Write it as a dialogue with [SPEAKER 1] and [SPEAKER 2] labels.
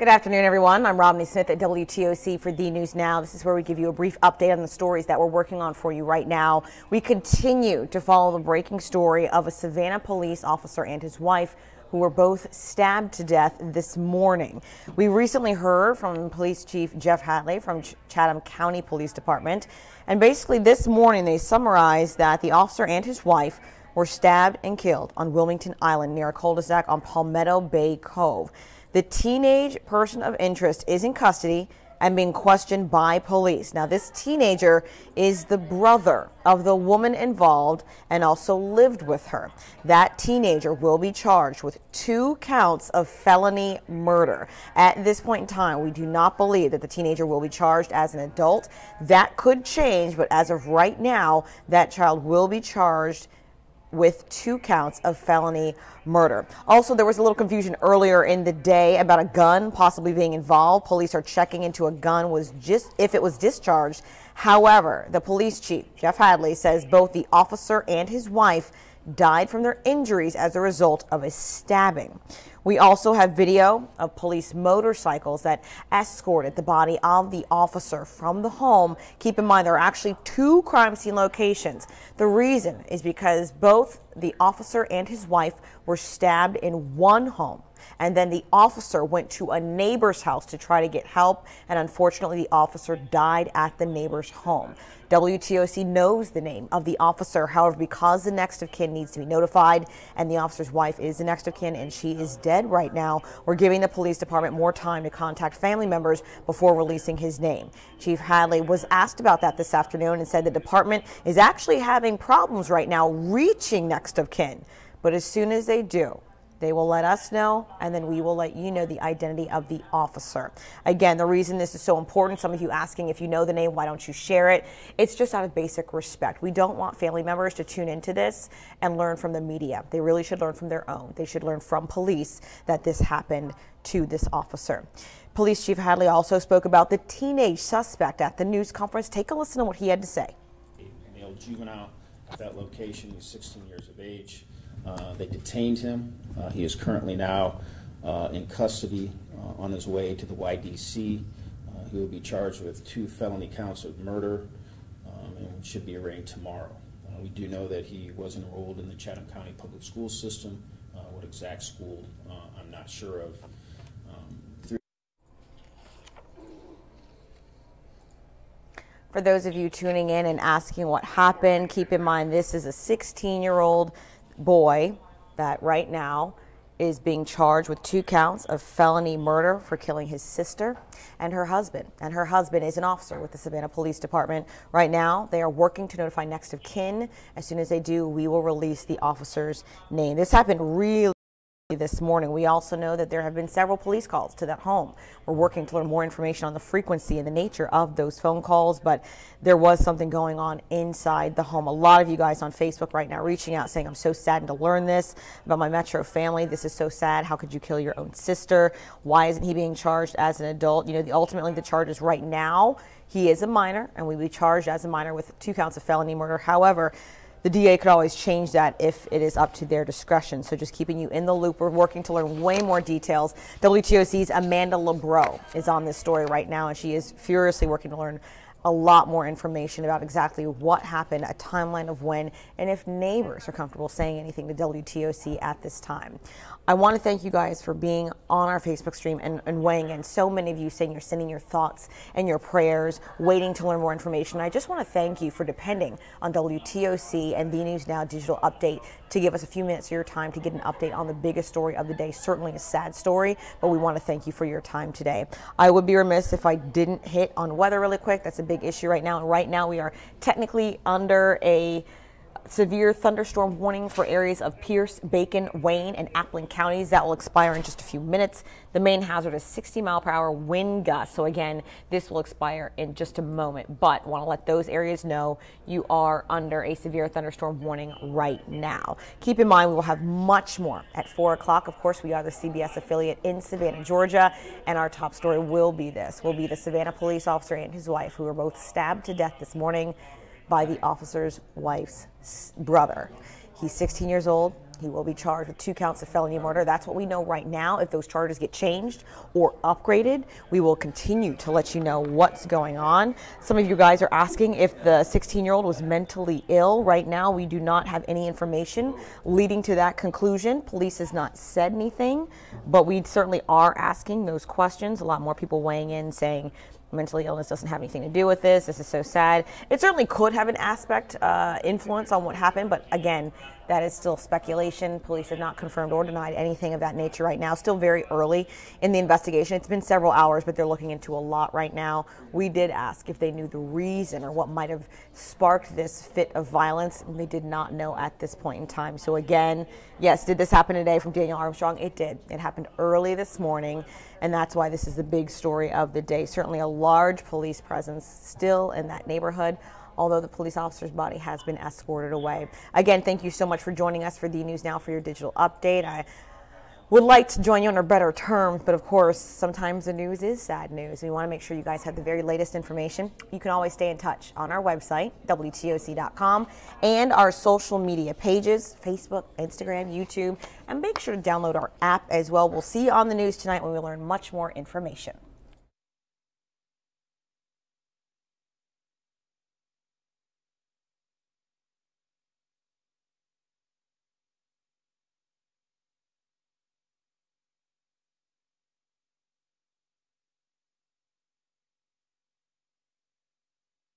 [SPEAKER 1] Good afternoon, everyone. I'm Romney Smith at WTOC for The News Now. This is where we give you a brief update on the stories that we're working on for you right now. We continue to follow the breaking story of a Savannah police officer and his wife who were both stabbed to death this morning. We recently heard from Police Chief Jeff Hadley from Chatham County Police Department. And basically this morning they summarized that the officer and his wife were stabbed and killed on Wilmington Island near a cul-de-sac on Palmetto Bay Cove. The teenage person of interest is in custody and being questioned by police. Now, this teenager is the brother of the woman involved and also lived with her. That teenager will be charged with 2 counts of felony murder. At this point in time, we do not believe that the teenager will be charged as an adult. That could change, but as of right now, that child will be charged with 2 counts of felony murder. Also, there was a little confusion earlier in the day about a gun possibly being involved. Police are checking into a gun if it was discharged. However, the police chief, Jeff Hadley, says both the officer and his wife died from their injuries as a result of a stabbing. We also have video of police motorcycles that escorted the body of the officer from the home. Keep in mind, there are actually 2 crime scene locations. The reason is because both the officer and his wife were stabbed in one home, and then the officer went to a neighbor's house to try to get help, and unfortunately the officer died at the neighbor's home. WTOC knows the name of the officer. However, because the next of kin needs to be notified and the officer's wife is the next of kin and she is dead right now, we're giving the police department more time to contact family members before releasing his name. Chief Hadley was asked about that this afternoon and said the department is actually having problems right now reaching next of kin. But as soon as they do, they will let us know, and then we will let you know the identity of the officer. Again, the reason this is so important, some of you asking if you know the name, why don't you share it? It's just out of basic respect. We don't want family members to tune into this and learn from the media. They really should learn from their own. They should learn from police that this happened to this officer. Police Chief Hadley also spoke about the teenage suspect at the news conference. Take a listen to what he had to say.
[SPEAKER 2] A male juvenile at that location, he's 16 years of age. They detained him. He is currently now in custody on his way to the YDC. He will be charged with 2 felony counts of murder and should be arraigned tomorrow. We do know that he was enrolled in the Chatham County Public School System. What exact school, I'm not sure of.
[SPEAKER 1] For those of you tuning in and asking what happened, keep in mind this is a 16-year-old boy that right now is being charged with 2 counts of felony murder for killing his sister and her husband. And her husband is an officer with the Savannah Police Department. Right now, they are working to notify next of kin. As soon as they do, we will release the officer's name. This happened really this morning. We also know that there have been several police calls to that home. We're working to learn more information on the frequency and the nature of those phone calls, but there was something going on inside the home. A lot of you guys on Facebook right now reaching out saying, I'm so saddened to learn this about my Metro family. This is so sad. How could you kill your own sister? Why isn't he being charged as an adult? You know, ultimately the charges right now, he is a minor and we will be charged as a minor with 2 counts of felony murder. However, the DA could always change that if it is up to their discretion. So just keeping you in the loop. We're working to learn way more details. WTOC's Amanda LeBreau is on this story right now, and she is furiously working to learn a lot more information about exactly what happened, a timeline of when, and if neighbors are comfortable saying anything to WTOC at this time. I want to thank you guys for being on our Facebook stream and weighing in. So many of you saying you're sending your thoughts and your prayers, waiting to learn more information. I just want to thank you for depending on WTOC and The News Now digital update to give us a few minutes of your time to get an update on the biggest story of the day. Certainly a sad story, but we want to thank you for your time today. I would be remiss if I didn't hit on weather really quick. That's a big issue right now. And right now we are technically under a severe thunderstorm warning for areas of Pierce, Bacon, Wayne, and Appling counties. That will expire in just a few minutes. The main hazard is 60-mile-per-hour wind gusts. So again, this will expire in just a moment. But want to let those areas know you are under a severe thunderstorm warning right now. Keep in mind, we will have much more at 4 o'clock. Of course, we are the CBS affiliate in Savannah, Georgia, and our top story will be the Savannah police officer and his wife, who were both stabbed to death this morning by the officer's wife's brother. He's 16 years old. He will be charged with 2 counts of felony murder. That's what we know right now. If those charges get changed or upgraded, we will continue to let you know what's going on. Some of you guys are asking if the 16-year-old was mentally ill. Right now, we do not have any information leading to that conclusion. Police has not said anything, but we certainly are asking those questions. A lot more people weighing in saying mental illness doesn't have anything to do with this. This is so sad. It certainly could have an aspect, influence on what happened, but again, that is still speculation. Police have not confirmed or denied anything of that nature right now. Still very early in the investigation. It's been several hours, but they're looking into a lot right now. We did ask if they knew the reason or what might have sparked this fit of violence, and they did not know at this point in time. So again, yes, did this happen today from Daniel Armstrong? It did. It happened early this morning, and that's why this is the big story of the day. Certainly a large police presence still in that neighborhood, although the police officer's body has been escorted away. Again, thank you so much for joining us for the News Now for your digital update. I would like to join you under better terms, but of course, sometimes the news is sad news. We want to make sure you guys have the very latest information. You can always stay in touch on our website, WTOC.com, and our social media pages, Facebook, Instagram, YouTube, and make sure to download our app as well. We'll see you on the news tonight when we learn much more information.